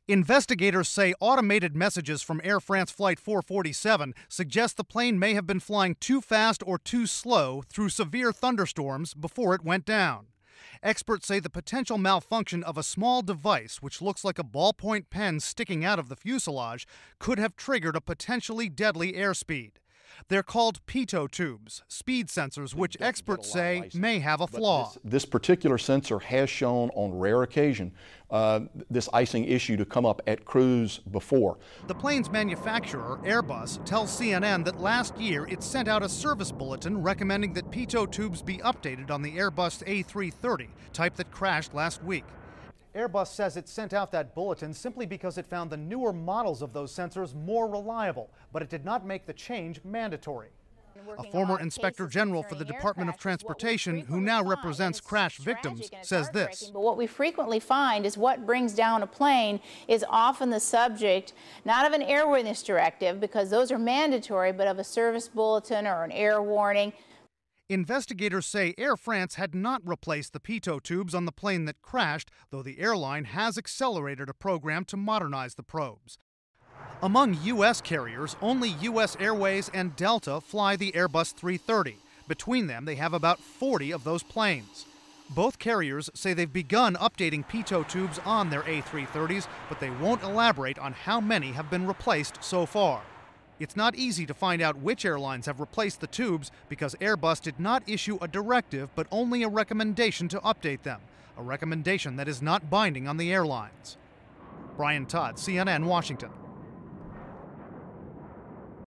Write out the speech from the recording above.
Investigators say automated messages from Air France Flight 447 suggest the plane may have been flying too fast or too slow through severe thunderstorms before it went down. Experts say the potential malfunction of a small device, which looks like a ballpoint pen sticking out of the fuselage, could have triggered a potentially deadly airspeed. They're called pitot tubes, speed sensors, which experts say may have a flaw. This particular sensor has shown on rare occasion this icing issue to come up at cruise before. The plane's manufacturer, Airbus, tells CNN that last year it sent out a service bulletin recommending that pitot tubes be updated on the Airbus A330, type that crashed last week. Airbus says it sent out that bulletin simply because it found the newer models of those sensors more reliable, but it did not make the change mandatory. A former inspector general for the Department of Transportation, who now represents crash victims, says this. But what we frequently find is what brings down a plane is often the subject, not of an airworthiness directive, because those are mandatory, but of a service bulletin or an air warning. Investigators say Air France had not replaced the pitot tubes on the plane that crashed, though the airline has accelerated a program to modernize the probes. Among U.S. carriers, only U.S. Airways and Delta fly the Airbus 330. Between them, they have about 40 of those planes. Both carriers say they've begun updating pitot tubes on their A330s, but they won't elaborate on how many have been replaced so far. It's not easy to find out which airlines have replaced the tubes because Airbus did not issue a directive but only a recommendation to update them, a recommendation that is not binding on the airlines. Brian Todd, CNN, Washington.